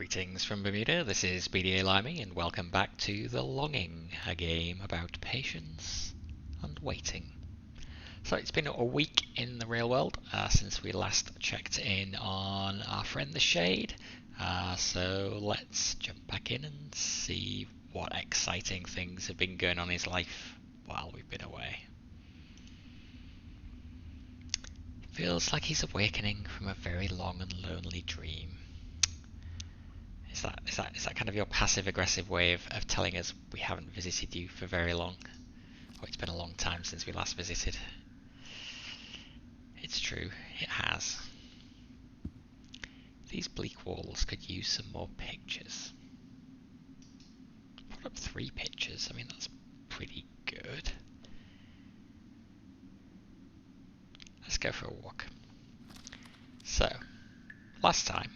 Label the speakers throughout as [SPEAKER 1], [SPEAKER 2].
[SPEAKER 1] Greetings from Bermuda, this is BDA Limey and welcome back to The Longing, a game about patience and waiting. So it's been a week in the real world since we last checked in on our friend the Shade, so let's jump back in and see what exciting things have been going on in his life while we've been away. Feels like he's awakening from a very long and lonely dream. Is that kind of your passive-aggressive way of telling us we haven't visited you for very long? Oh, it's been a long time since we last visited. It's true, it has. These bleak walls could use some more pictures. Put up 3 pictures, I mean that's pretty good. Let's go for a walk. So, last time,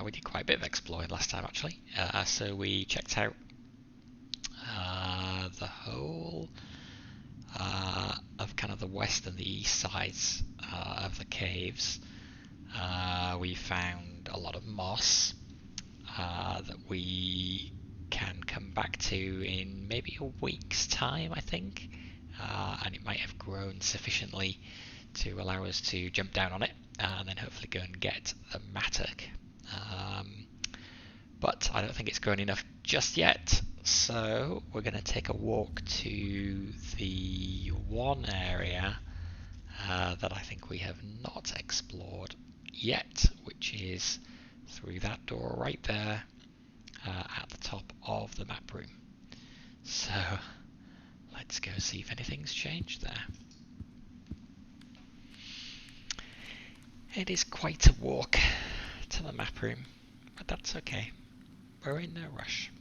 [SPEAKER 1] we did quite a bit of exploring last time actually. So we checked out the whole of kind of the west and the east sides of the caves. We found a lot of moss that we can come back to in maybe a week's time, I think, and it might have grown sufficiently to allow us to jump down on it and then hopefully go and get the mattock. But I don't think it's grown enough just yet, so we're going to take a walk to the one area that I think we have not explored yet, which is through that door right there at the top of the map room. So let's go see if anything's changed there. It is quite a walk to the map room, but that's okay. We're in no rush.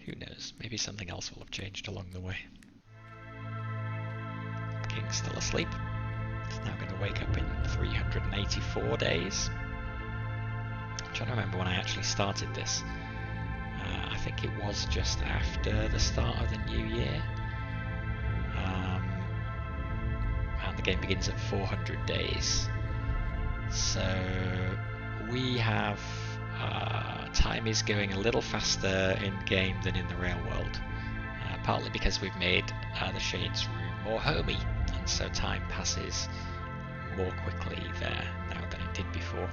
[SPEAKER 1] Who knows, maybe something else will have changed along the way. The king's still asleep. He's now going to wake up in 384 days. I'm trying to remember when I actually started this. I think it was just after the start of the new year. And the game begins at 400 days. So we have time is going a little faster in game than in the real world, partly because we've made the Shade's room more homey, and so time passes more quickly there now than it did before.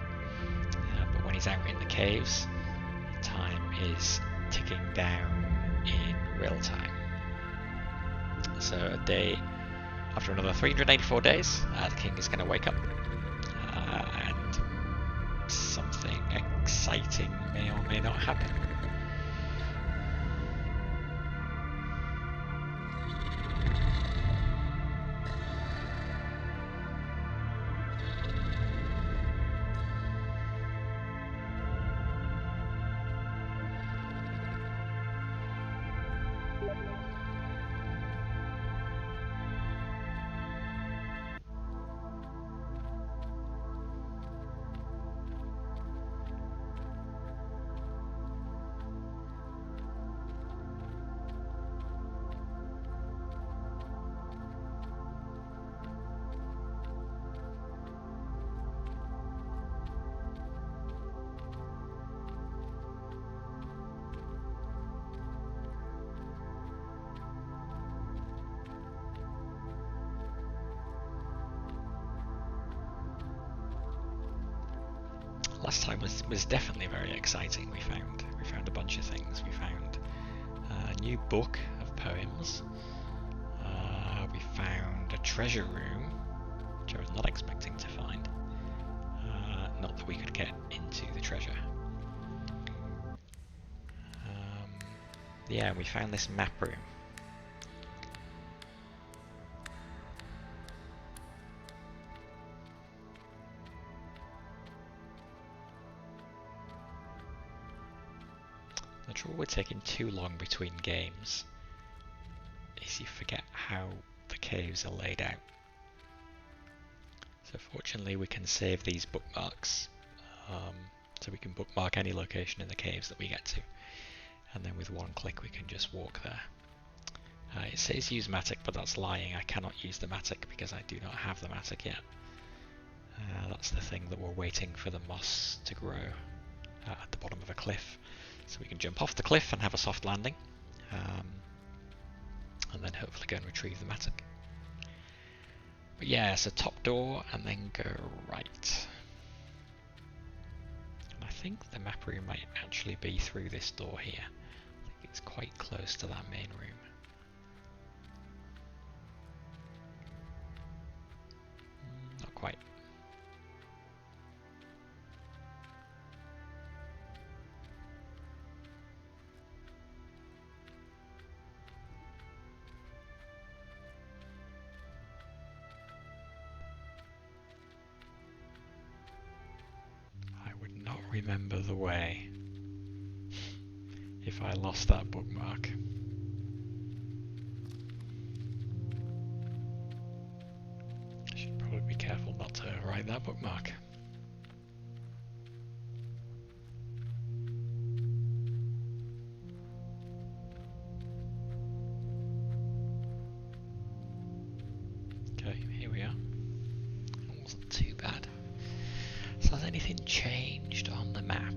[SPEAKER 1] But when he's out in the caves, time is ticking down in real time. So a day after another 384 days, the king is going to wake up. And something exciting may or may not happen. Last time was definitely very exciting. We found a bunch of things. We found a new book of poems. We found a treasure room, which I was not expecting to find. Not that we could get into the treasure. Yeah, we found this map room. The trouble with taking too long between games is you forget how the caves are laid out. So fortunately we can save these bookmarks, so we can bookmark any location in the caves that we get to, and then with one click we can just walk there. It says use mattock, but that's lying. I cannot use the mattock because I do not have the mattock yet. that's the thing that we're waiting for the moss to grow at the bottom of a cliff. So we can jump off the cliff and have a soft landing. And then hopefully go and retrieve the mattock. But yeah, so top door and then go right. And I think the map room might actually be through this door here. I think it's quite close to that main room. Not quite. Remember the way if I lost that bookmark. I should probably be careful not to write that bookmark. Okay, here we are. It wasn't too bad. So has anything changed on the map?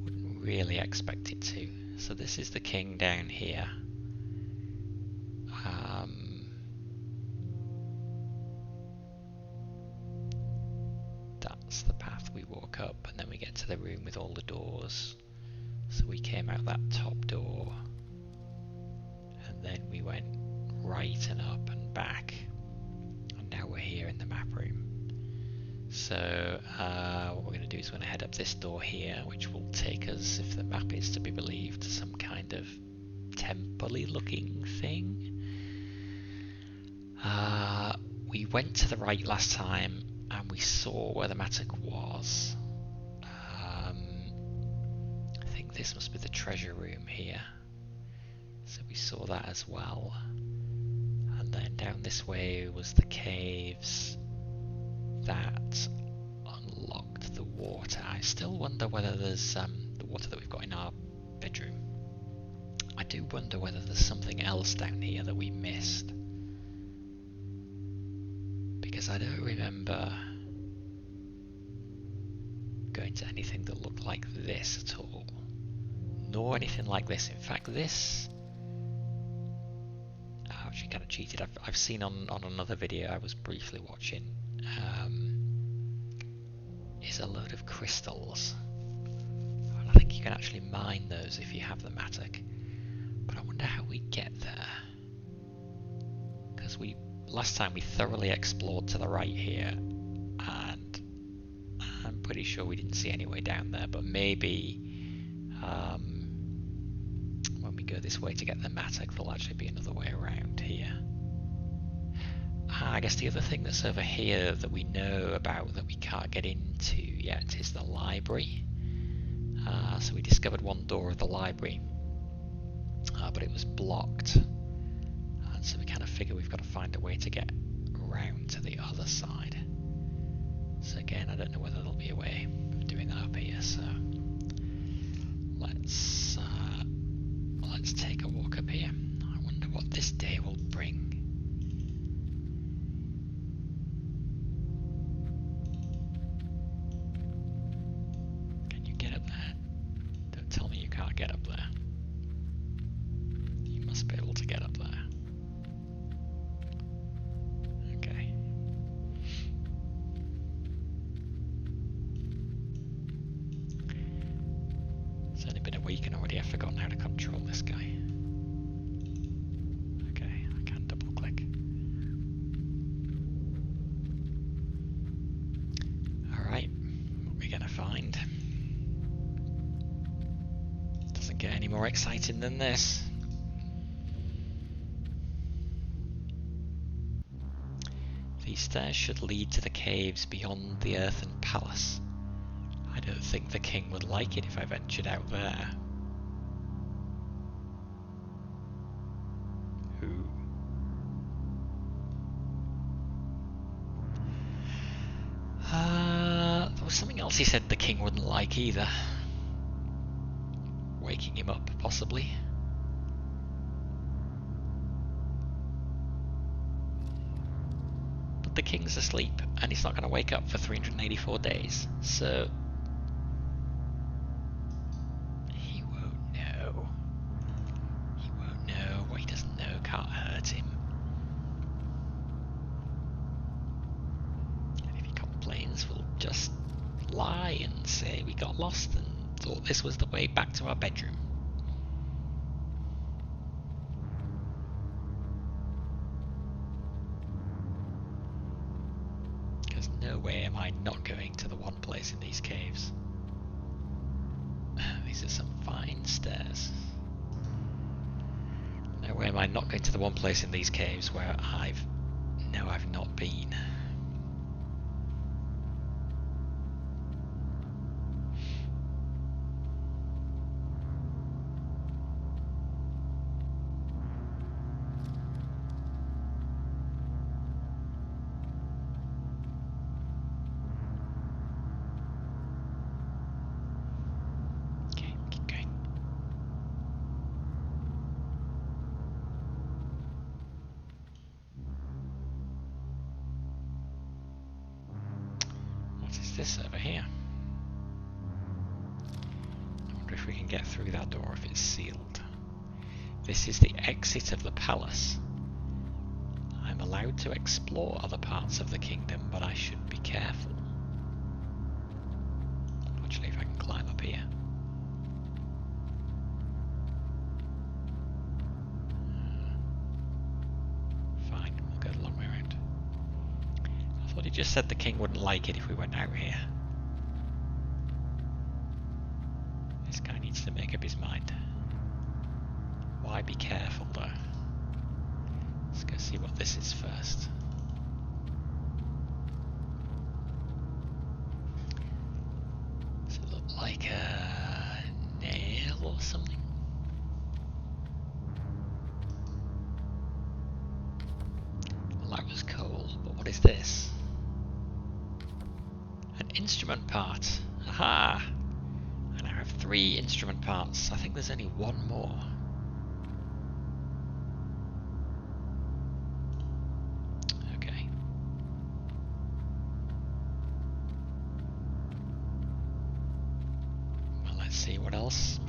[SPEAKER 1] Wouldn't really expect it to. So this is the king down here. That's the path we walk up, and then we get to the room with all the doors. So we came out that top door, and then we went right and up and back. Now we're here in the map room. So what we're going to do is we're going to head up this door here, which will take us, if the map is to be believed, to some kind of temple-y looking thing. We went to the right last time and we saw where the mattock was. I think this must be the treasure room here. So we saw that as well. And then down this way was the caves that unlocked the water. I still wonder whether there's the water that we've got in our bedroom. I do wonder whether there's something else down here that we missed. Because I don't remember going to anything that looked like this at all. Nor anything like this. In fact, this... actually kind of cheated. I've seen on another video I was briefly watching is a load of crystals, and I think you can actually mine those if you have the mattock, but I wonder how we get there, because last time we thoroughly explored to the right here and I'm pretty sure we didn't see any way down there, but maybe when we go this way to get the mattock there'll actually be another way around here. I guess the other thing that's over here that we know about that we can't get into yet is the library. So we discovered one door of the library, but it was blocked, and so we kind of figure we've got to find a way to get around to the other side. So again, I don't know whether there'll be a way of doing that up here, so let's take a walk up here. I wonder what this day will bring. Can you get up there? Don't tell me you can't get up there. You must be able to get up there. Okay. It's only been a week and already I've forgotten how to control this guy. Okay, I can double click. Alright, what are we gonna find? Doesn't get any more exciting than this. These stairs should lead to the caves beyond the Earthen Palace. I don't think the king would like it if I ventured out there. Who? There was something else he said the king wouldn't like either. Waking him up, possibly. the king's asleep and he's not going to wake up for 384 days. So he won't know. He won't know. What he doesn't know can't hurt him. And if he complains, we'll just lie and say we got lost and thought this was the way back to our bedroom. Because no way am I not going to the one place in these caves. These are some fine stairs. No way am I not going to the one place in these caves where I've not been. This over here. I wonder if we can get through that door if it's sealed. This is the exit of the palace. I'm allowed to explore other parts of the kingdom, but I should be careful. Actually, if I can climb up here. Fine, we'll go the long way around. I thought he just said the king wouldn't like it if we went out here. This guy needs to make up his mind. Why be careful though? Let's go see what this is first. Does it look like a nail or something? Well, that was cool, but what is this? An instrument part. Aha! And I have 3 instrument parts. I think there's only one more. Okay. Well, let's see what else.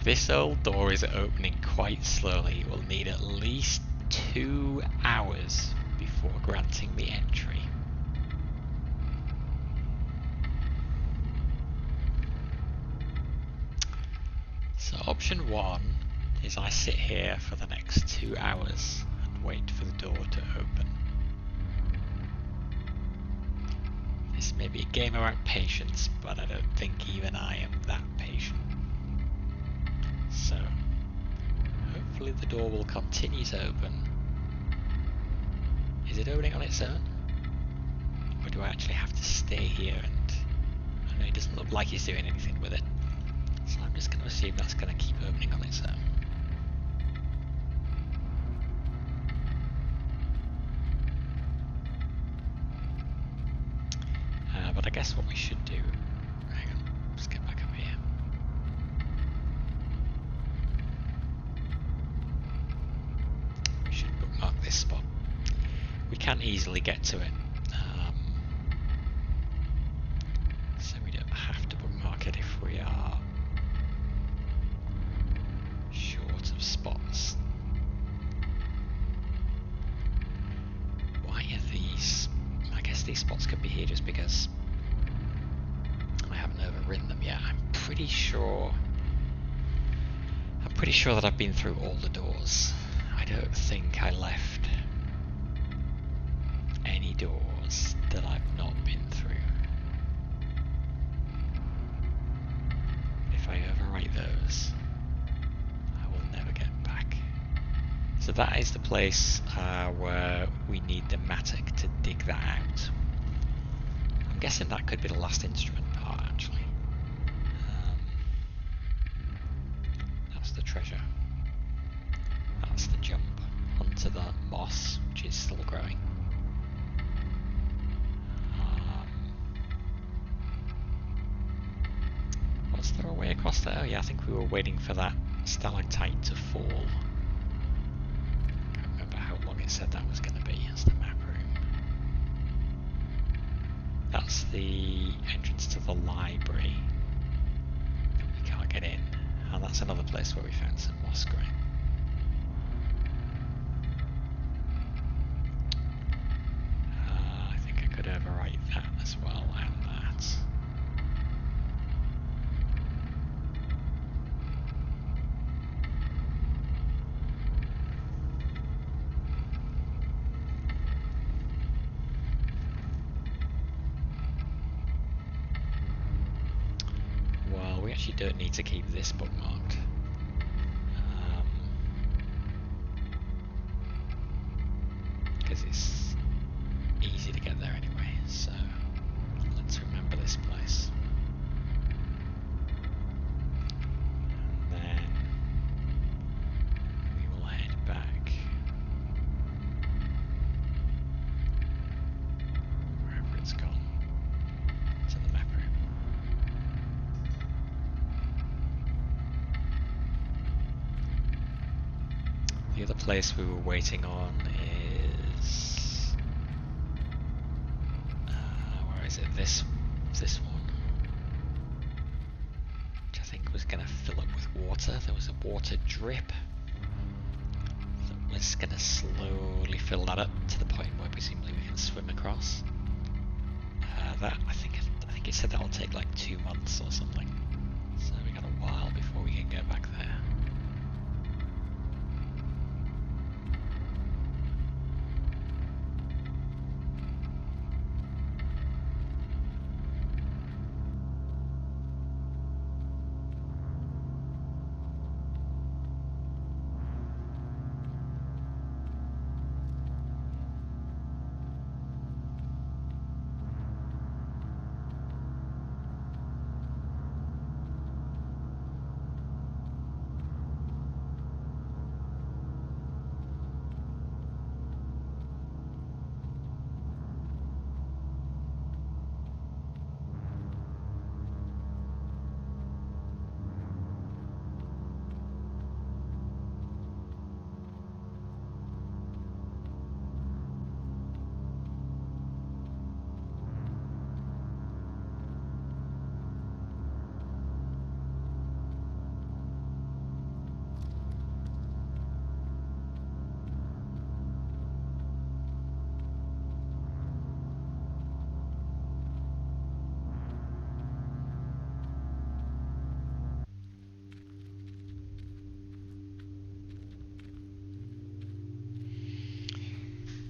[SPEAKER 1] This old door is opening quite slowly. We'll need at least 2 hours before granting me entry. So option 1 is I sit here for the next 2 hours and wait for the door to open. This may be a game about patience, but I don't think even I am that patient. So hopefully the door will continue to open. Is it opening on its own? Or do I actually have to stay here and... I know it doesn't look like he's doing anything with it. So I'm just going to assume that's going to keep opening on its own. But I guess what we should do... Hang on, let's get back up here. We should bookmark this spot. We can easily get to it. So we don't have to bookmark it if we are short of spots. Why are these? I guess these spots could be here just because I haven't overridden them yet. I'm pretty sure that I've been through all the doors. I don't think I left any doors that I've not been through. If I overwrite those, I will never get back. So that is the place where we need the mattock to dig that out. I'm guessing that could be the last instrument part, actually. That's the treasure. That's the jump onto the moss, which is still growing. Was there a way across there? Oh yeah, I think we were waiting for that stalactite to fall. said that was going to be. That's the map room. That's the entrance to the library. We can't get in. And that's another place where we found some moss grain. I think I could overwrite that as well, and that. Well, we actually don't need to keep this bookmarked. Because it's easy to get there anyway, so let's remember this place. And then we will head back wherever it's gone to the map room. The other place we were waiting on is where is it? This one, which I think was going to fill up with water. There was a water drip that was going to slowly fill that up to the point where presumably we can swim across. That I think it said that'll take like 2 months or something. So we got a while before we can get back there.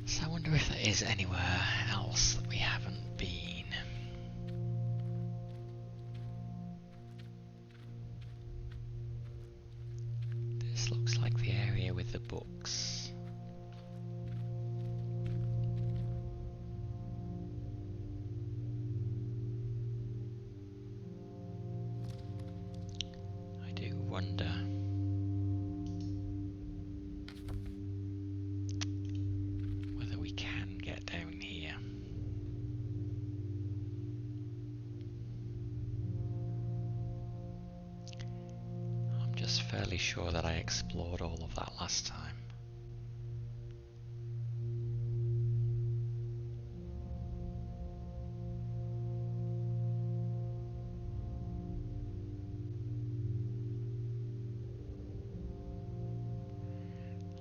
[SPEAKER 1] So I wonder if there is anywhere else that we haven't been. This looks like the area with the books. I do wonder. Fairly sure that I explored all of that last time.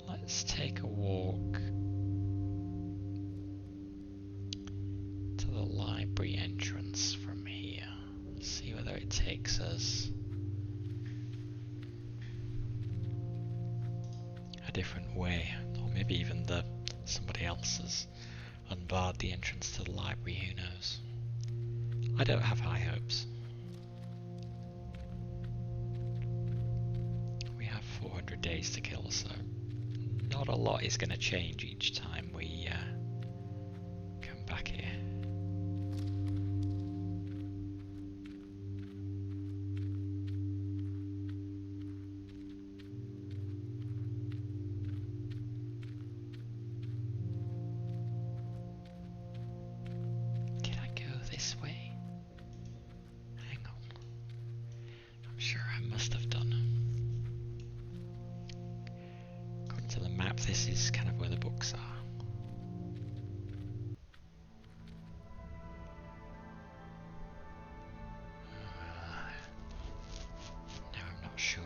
[SPEAKER 1] Let's take a walk to the library entrance from here. See whether it takes us different way, or maybe even somebody else has unbarred the entrance to the library, who knows. I don't have high hopes. We have 400 days to kill, so not a lot is going to change each time we come back here. This is kind of where the books things are. No, I'm not sure.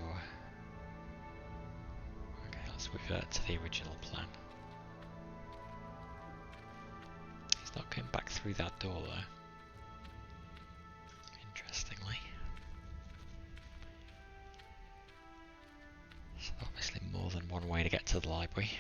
[SPEAKER 1] Okay, let's revert to the original plan. He's not going back through that door though. Interestingly. So obviously more than one way to get to the library.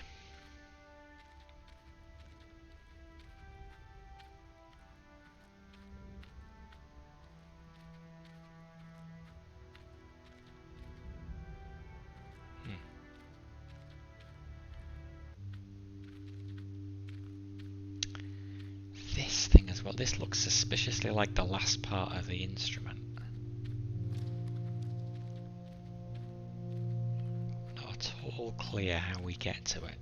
[SPEAKER 1] This thing as well, this looks suspiciously like the last part of the instrument. Not at all clear how we get to it.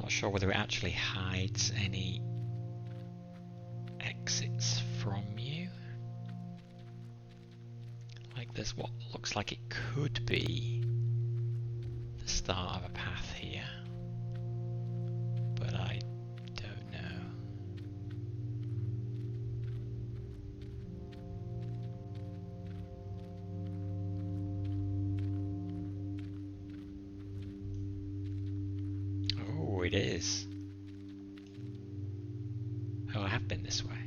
[SPEAKER 1] Sure whether it actually hides any exits from you. Like there's what looks like it could be the start of a path here, but I don't know. Oh, it is. Oh, I have been this way.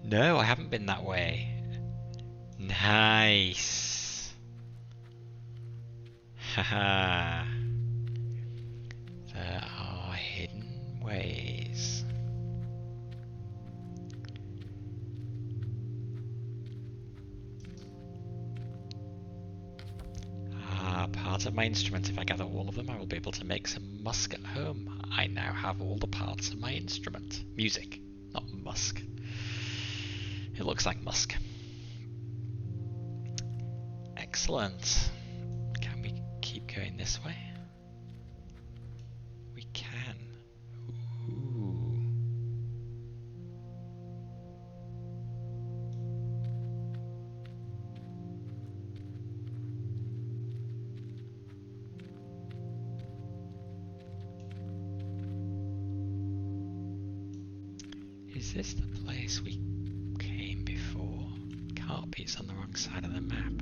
[SPEAKER 1] No, I haven't been that way. Nice. Haha. There are hidden ways. Part of my instrument. If I gather all of them, I will be able to make some musk at home. I now have all the parts of my instrument. Music, not musk. It looks like musk. Excellent. Can we keep going this way? We can. Ooh. Is this the place we came before? Can't be, it's on the wrong side of the map.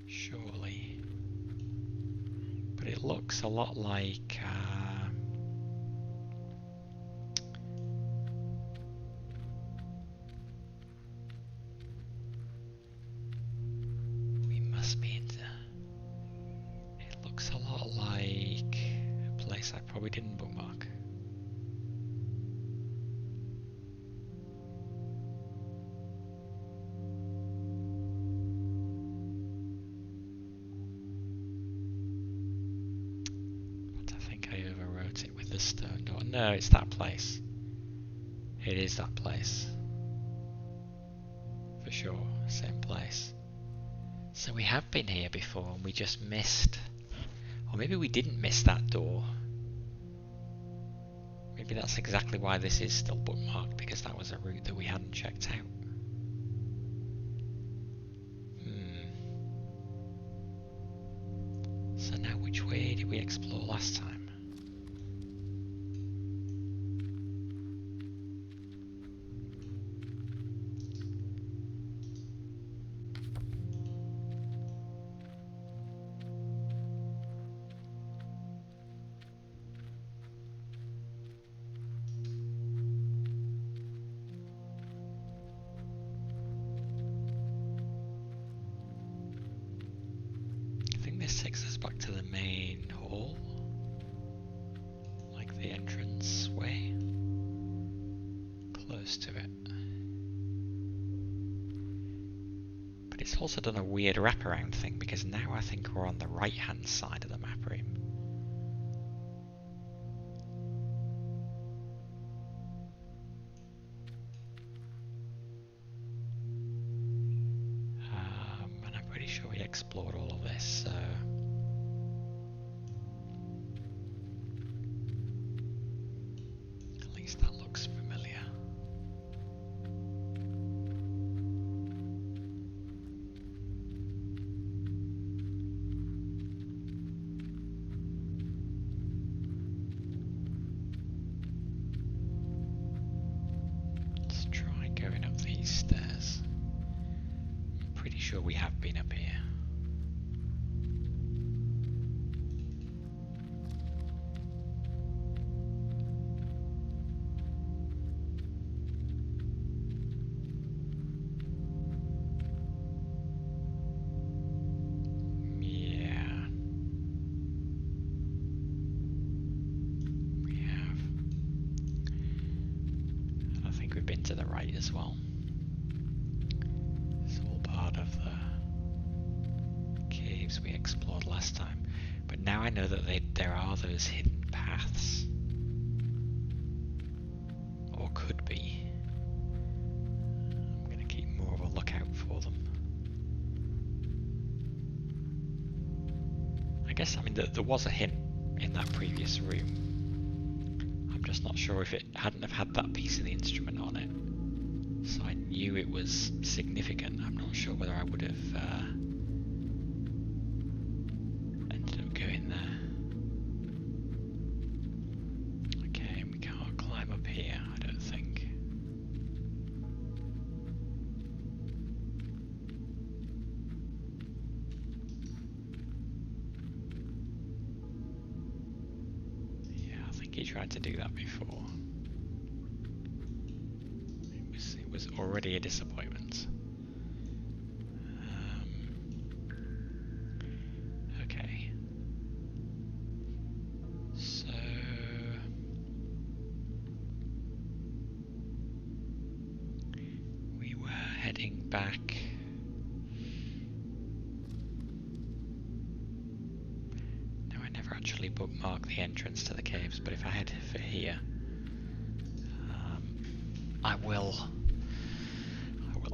[SPEAKER 1] Surely. But it looks a lot like we didn't bookmark. But I think I overwrote it with the stone door. No, it's that place. It is that place. For sure, same place. So we have been here before and we just missed. Or maybe we didn't miss that door. Maybe that's exactly why this is still bookmarked, because that was a route that we hadn't checked out. So now which way did we explore last time? Takes us back to the main hall, like the entrance way, close to it. But it's It's also done a weird wraparound thing because now I think we're on the right hand side of the map room. And I'm pretty sure we explored all of this, so at least that looks familiar. Let's try going up these stairs. I'm pretty sure we have been up here. To the right as well. It's all part of the caves we explored last time. But now I know that there are those hidden paths. Or could be. I'm going to keep more of a lookout for them. I guess, I mean, there was a hint in that previous room. I'm just not sure if it hadn't have had that piece of the instrument on it. So I knew it was significant. I'm not sure whether I would have ended up going there. Okay, we can't climb up here, I don't think. Yeah, I think he tried to do that before. It was already a disappointment. Okay. So we were heading back. No, I never actually bookmarked the entrance to the caves, but if I head for here, I will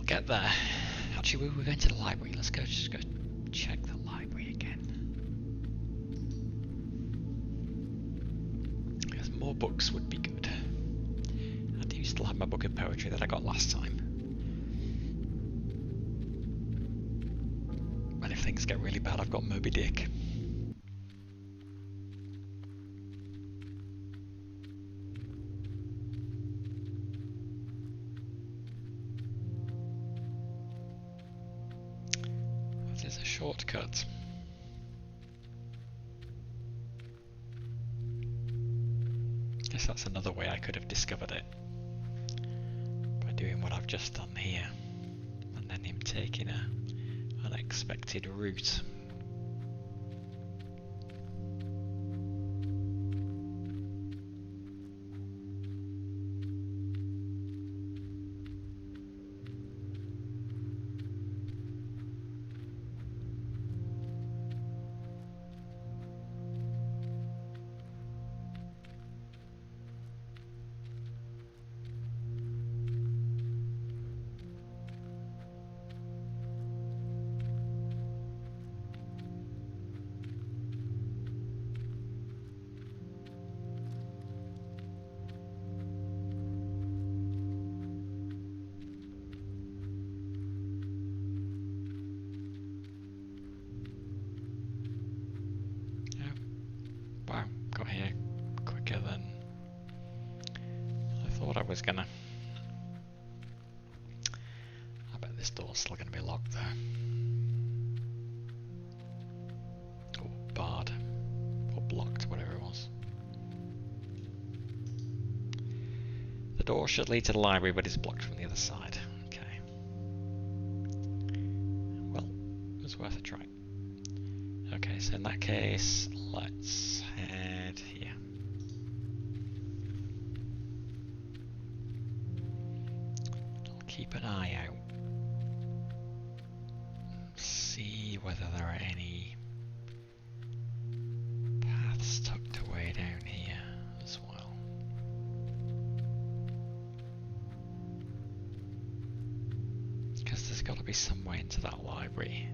[SPEAKER 1] get there. Actually, we were going to the library. Let's just go check the library again. Because more books would be good. I do still have my book of poetry that I got last time. And if things get really bad, I've got Moby Dick. There's a shortcut. Guess that's another way I could have discovered it. By doing what I've just done here. And then him taking a unexpected route. Wow, got here quicker than I thought I was gonna. I bet this door's still gonna be locked though. Or barred. Or blocked, whatever it was. The door should lead to the library, but it's blocked from the other side. Okay. Well, it was worth a try. Okay, so in that case, let's head here. I'll keep an eye out. see whether there are any paths tucked away down here as well. Because there's got to be some way into that library.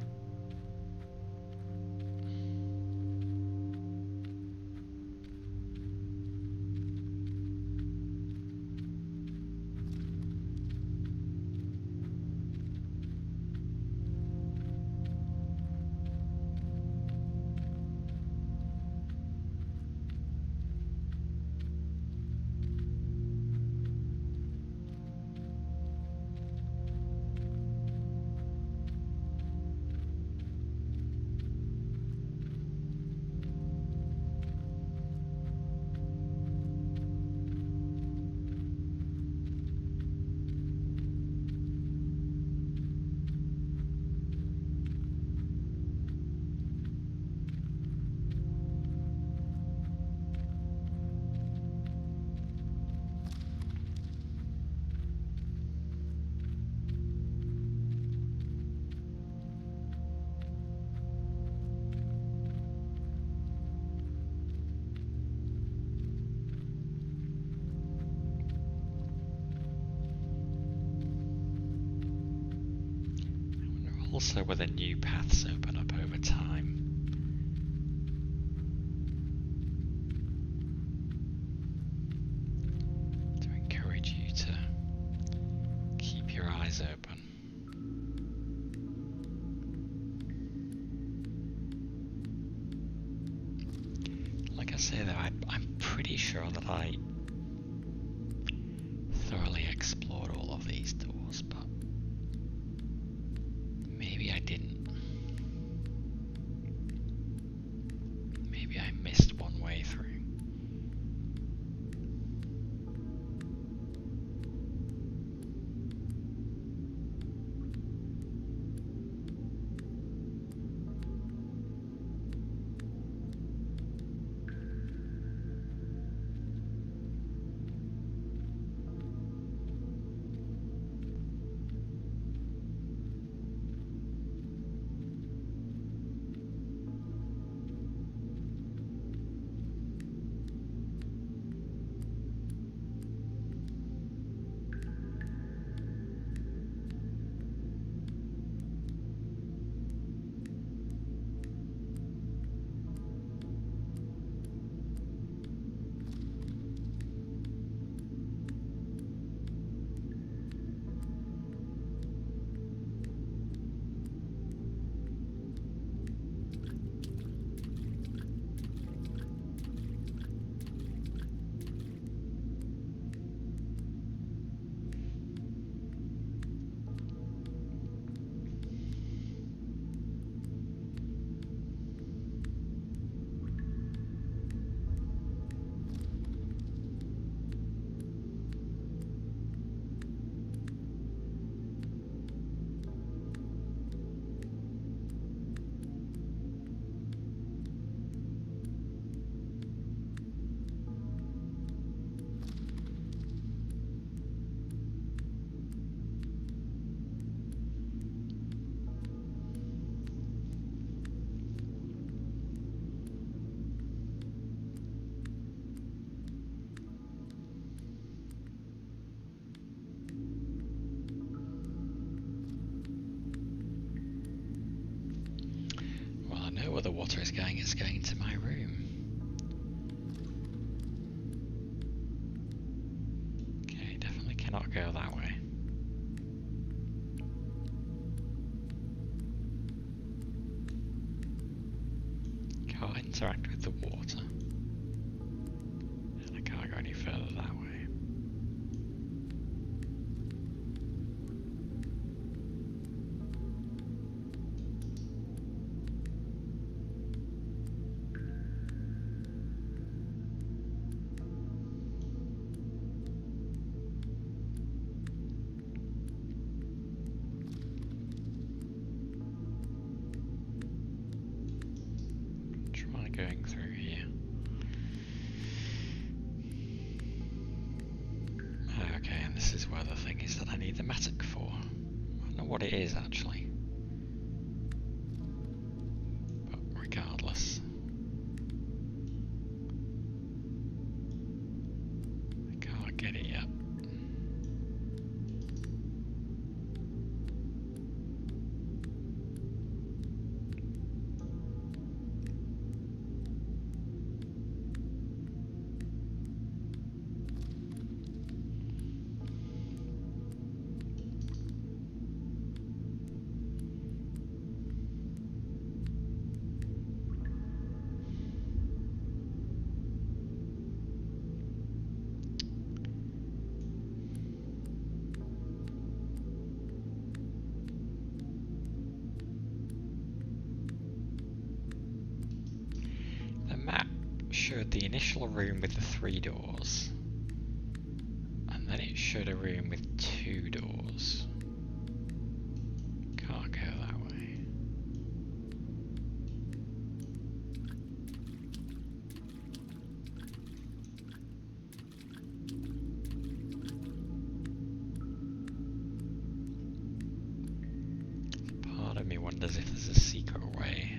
[SPEAKER 1] Also whether new paths open up over time. To encourage you to keep your eyes open. Like I say though, I'm pretty sure that I thoroughly explored all of these doors, but maybe I didn't. Maybe I missed one way through. Where the water is going, it's going to my room. Okay, definitely cannot go that way. Can't interact with the water. And I can't go any further that way. Going through here. Okay, and this is where the thing is that I need the mattock for. I don't know what it is actually. get it yet. Showed the initial room with the 3 doors, and then it showed a room with 2 doors. Can't go that way. Part of me wonders if there's a secret way.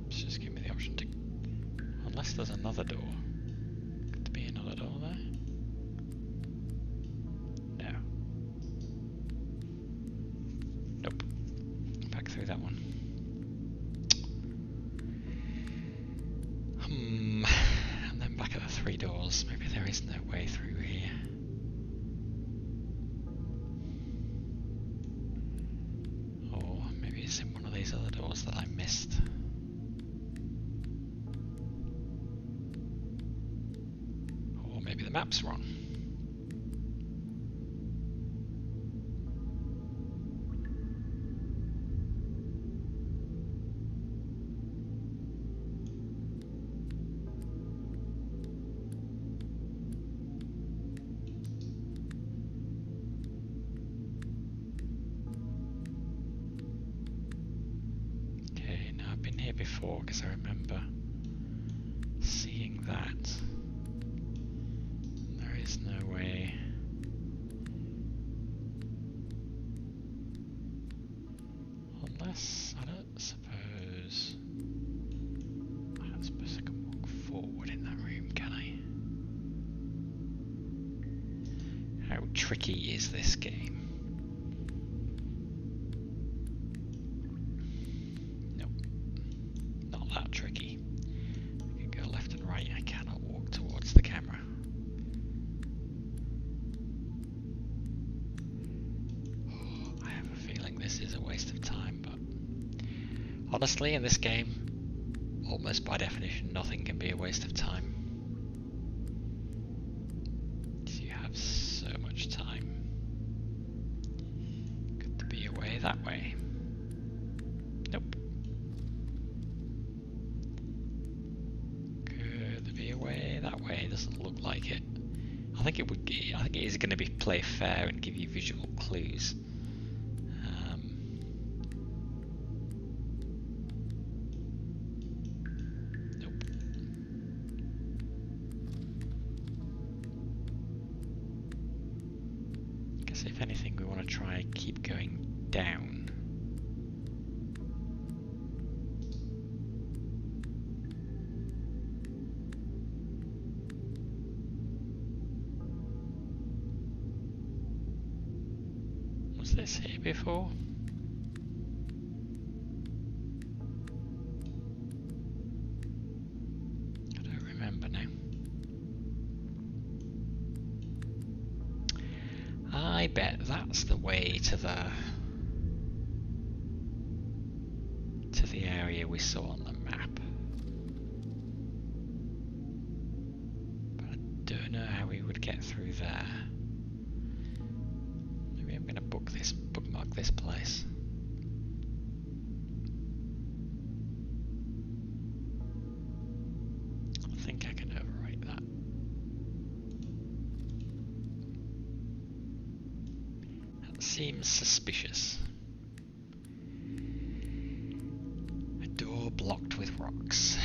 [SPEAKER 1] Just give me the option to... Unless there's another door. Could there be another door there? No. Nope. Back through that one. And then back at the 3 doors. Maybe there is no way through here. Or maybe it's in one of these other doors that I missed. Maybe the map's wrong. Okay, now I've been here before because I remember seeing that. No way. Unless, I don't suppose I can walk forward in that room, can I? How tricky is this game? Nope. Not that tricky. I can go left and right, I cannot walk towards the camera. This is a waste of time, but honestly, in this game, almost by definition, nothing can be a waste of time. Because you have so much time. Could there be a way that way? Nope. Could there be a way that way? Doesn't look like it. I think it would. I think it is going to be play fair and give you visual clues. If anything, we want to try keep going down. Was this here before? I don't remember now. I bet that's the way to the area we saw on the map. there. Maybe I'm going to bookmark this place. I think I can overwrite that. That seems suspicious. A door blocked with rocks.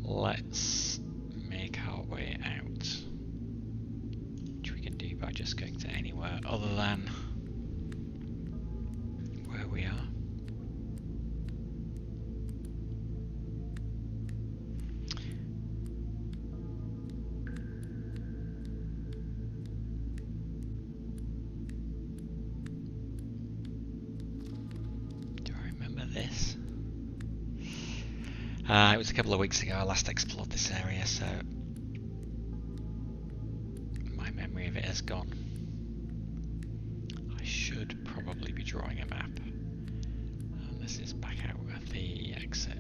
[SPEAKER 1] Let's make our way out, which we can do by just going to anywhere other than where we are. Do I remember this? It was a couple of weeks ago I last explored this area, so my memory of it has gone. I should probably be drawing a map. And this is back out at the exit.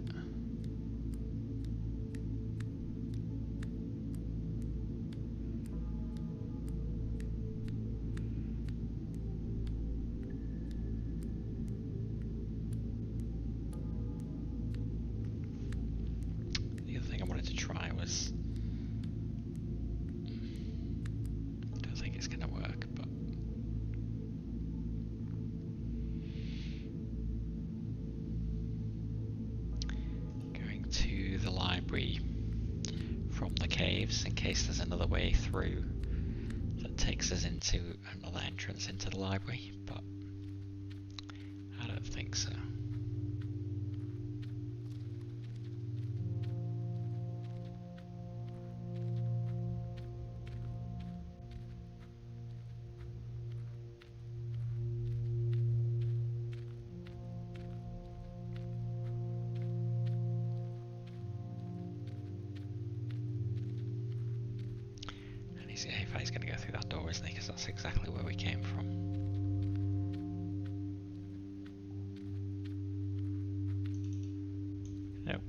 [SPEAKER 1] From the caves, in case there's another way through that takes us into another entrance into the library, but I don't think so. He's going to go through that door, isn't he? Because that's exactly where we came from. Nope.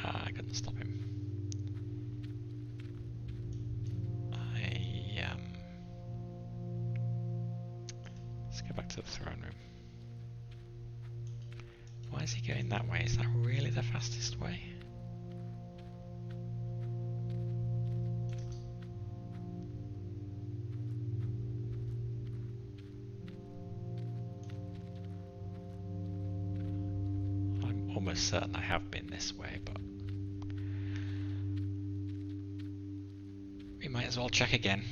[SPEAKER 1] I couldn't stop him. Let's go back to the throne room. Why is he going that way? Is that really the fastest way? Almost certain I have been this way, but we might as well check again.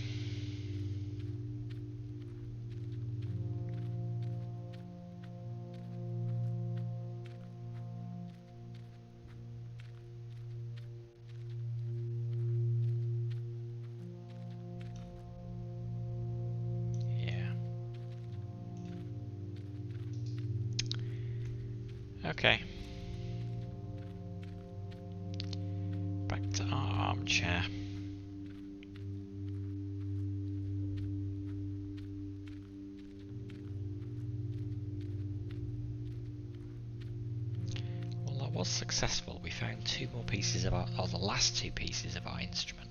[SPEAKER 1] Yeah. Okay. Back to our armchair. Well, that was successful. We found two more pieces of our, or the last two pieces of our instrument.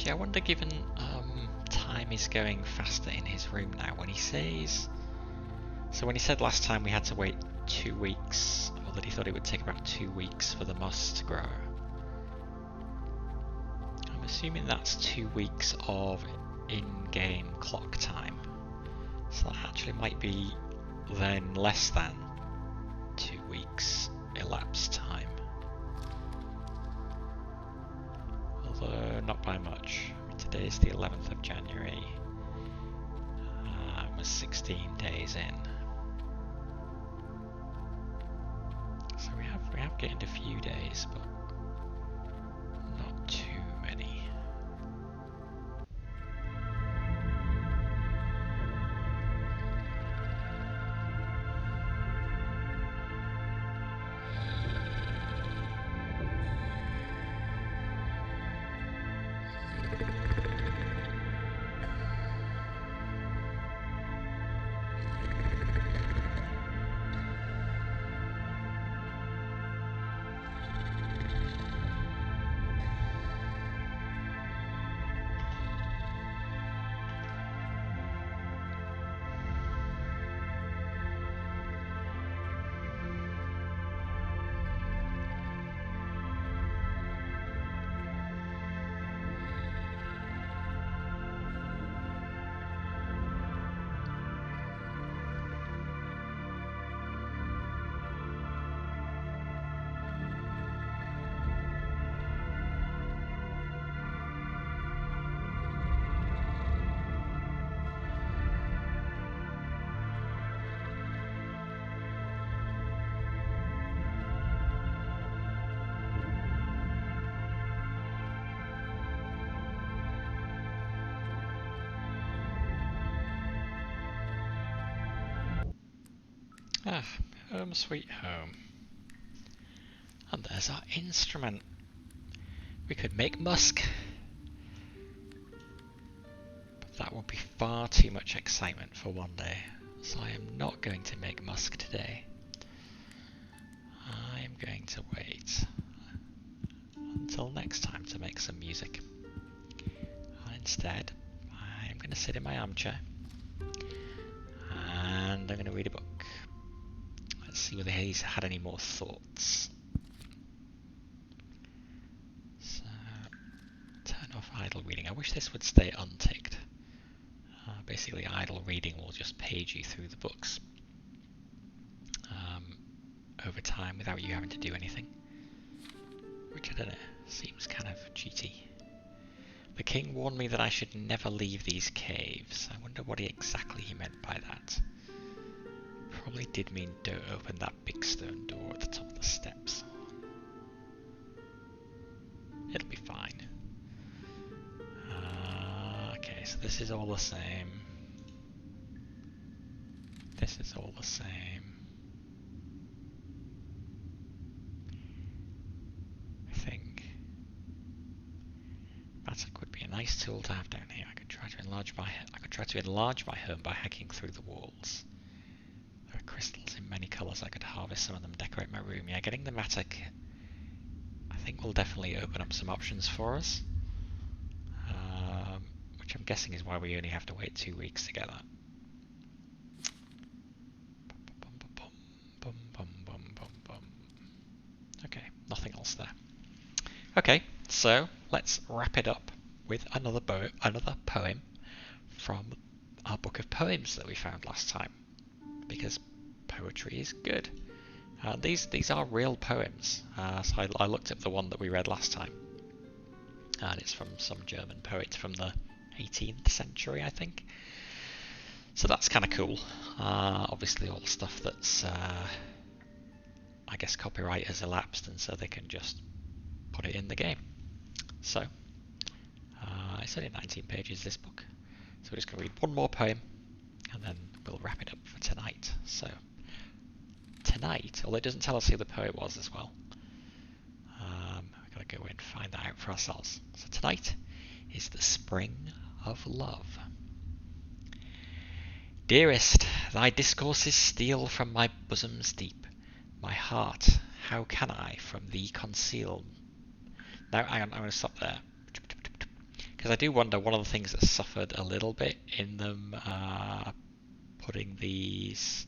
[SPEAKER 1] Actually, I wonder, given time is going faster in his room now, when he says... So when he said last time we had to wait 2 weeks, or that he thought it would take about 2 weeks for the moss to grow, I'm assuming that's 2 weeks of in-game clock time. So that actually might be then less than 2 weeks elapsed time. Although not by much. Today is the 11th of January. We're 16 days in. So we have gained a few days, but not too many. Ah, home sweet home. And there's our instrument. We could make musk. But that would be far too much excitement for one day. So I am not going to make musk today. I'm going to wait until next time to make some music. Instead, I'm going to sit in my armchair and I'm going to read a book. Let's see whether he's had any more thoughts. So, turn off idle reading. I wish this would stay unticked. Basically, idle reading will just page you through the books over time without you having to do anything. Which, I don't know, seems kind of cheaty. The king warned me that I should never leave these caves. I wonder what exactly he meant by that. Probably did mean don't open that big stone door at the top of the steps. It'll be fine. Okay, so this is all the same. This is all the same. I think Matic would be a nice tool to have down here. I could try to enlarge my home by hacking through the walls. There are crystals in many colours. I could harvest some of them, decorate my room. Yeah, getting the Matic, I think, will definitely open up some options for us. Which I'm guessing is why we only have to wait 2 weeks to get that. Okay, nothing else there. Okay, so let's wrap it up with another poem from our book of poems that we found last time, because poetry is good. These are real poems. So I looked up the one that we read last time, and it's from some German poet from the 18th century, I think. So that's kind of cool. Obviously all stuff that's, I guess, copyright has elapsed, and so they can just put it in the game. So, it's only 19 pages, this book. So we're just going to read one more poem, and then we'll wrap it up for tonight. So, tonight, although it doesn't tell us who the poet was as well, we've got to go and find that out for ourselves. So tonight is The Spring of Love. Dearest, thy discourses steal from my bosom's deep. My heart, how can I from thee conceal? Now I'm going to stop there. Because I do wonder, one of the things that suffered a little bit in them putting these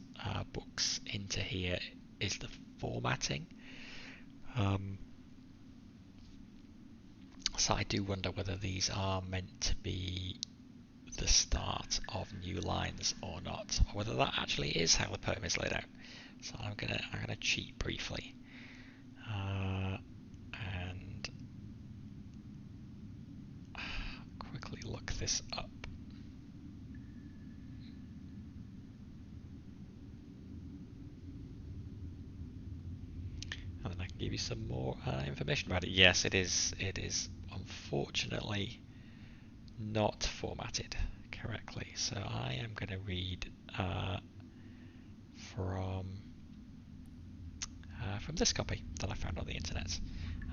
[SPEAKER 1] books into here is the formatting. So I do wonder whether these are meant to be the start of new lines or not, or whether that actually is how the poem is laid out. So I'm gonna cheat briefly and quickly look this up. And then I can give you some more information about it. Yes, it is. It is unfortunately not formatted correctly. So I am going to read from this copy that I found on the internet.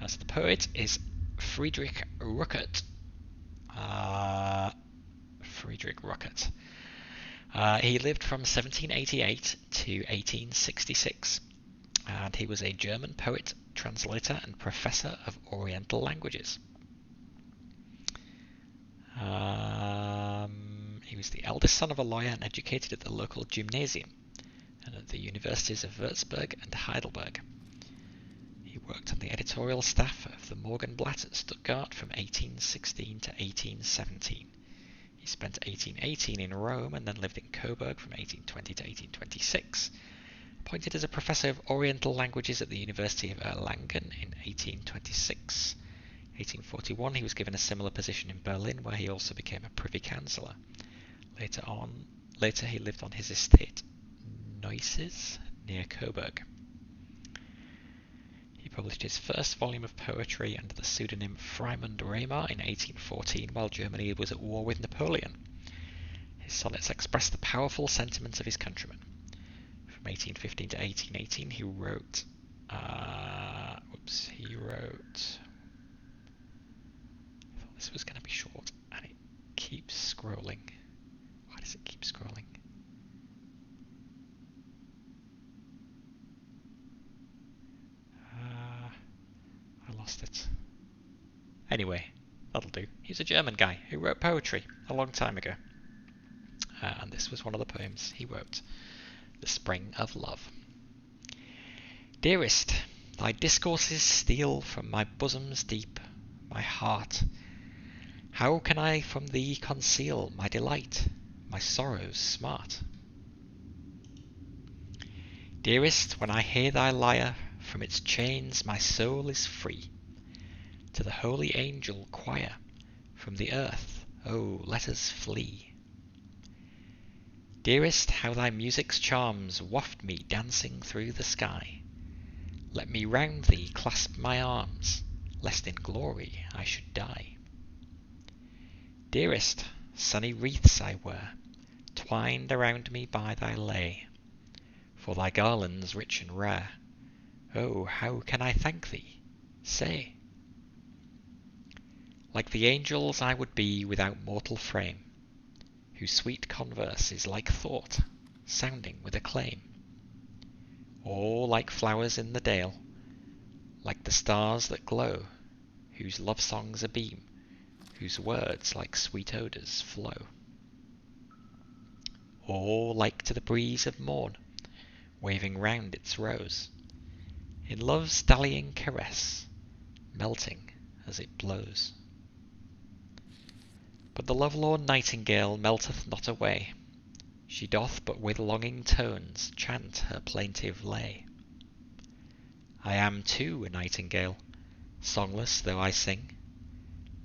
[SPEAKER 1] So the poet is Friedrich Ruckert. Friedrich Ruckert. He lived from 1788 to 1866, and he was a German poet, translator, and professor of Oriental languages. He was the eldest son of a lawyer and educated at the local gymnasium and at the universities of Würzburg and Heidelberg. He worked on the editorial staff of the Morgenblatt at Stuttgart from 1816 to 1817. He spent 1818 in Rome and then lived in Coburg from 1820 to 1826. Appointed as a professor of Oriental languages at the University of Erlangen in 1826. 1841 he was given a similar position in Berlin, where he also became a privy councillor. Later he lived on his estate Neuses near Coburg. He published his first volume of poetry under the pseudonym Freimund Reimar in 1814 while Germany was at war with Napoleon. His sonnets express the powerful sentiments of his countrymen. From 1815 to 1818 he wrote I thought this was going to be short, and it keeps scrolling. Why does it keep scrolling? I lost it. Anyway, that'll do. He's a German guy who wrote poetry a long time ago. And this was one of the poems he wrote. The Spring of Love. Dearest, thy discourses steal from my bosom's deep, my heart. How can I from thee conceal my delight, my sorrow's smart? Dearest, when I hear thy lyre, from its chains my soul is free. To the holy angel choir, from the earth, oh, let us flee. Dearest, how thy music's charms waft me dancing through the sky. Let me round thee clasp my arms, lest in glory I should die. Dearest, sunny wreaths I wear, twined around me by thy lay, for thy garlands rich and rare. Oh, how can I thank thee? Say. Like the angels I would be without mortal frame, whose sweet converse is like thought, sounding with acclaim. Or like flowers in the dale, like the stars that glow, whose love songs a beam, whose words like sweet odours flow. Or like to the breeze of morn, waving round its rose, in love's dallying caress, melting as it blows. But the lovelorn nightingale melteth not away, she doth but with longing tones chant her plaintive lay. I am too a nightingale, songless though I sing,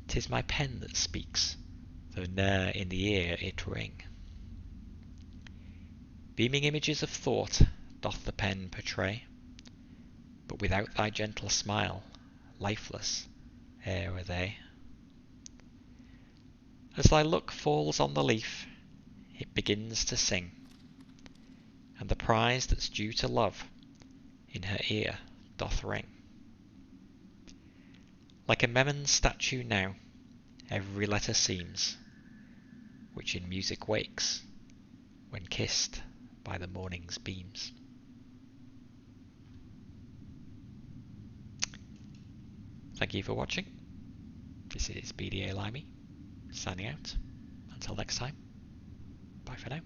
[SPEAKER 1] 'tis my pen that speaks, though ne'er in the ear it ring. Beaming images of thought doth the pen portray, but without thy gentle smile, lifeless e'er are they. As thy look falls on the leaf, it begins to sing, and the prize that's due to love in her ear doth ring. Like a Memnon statue now, every letter seems, which in music wakes, when kissed by the morning's beams. Thank you for watching. This is BDA Limey. signing out. Until next time, bye for now.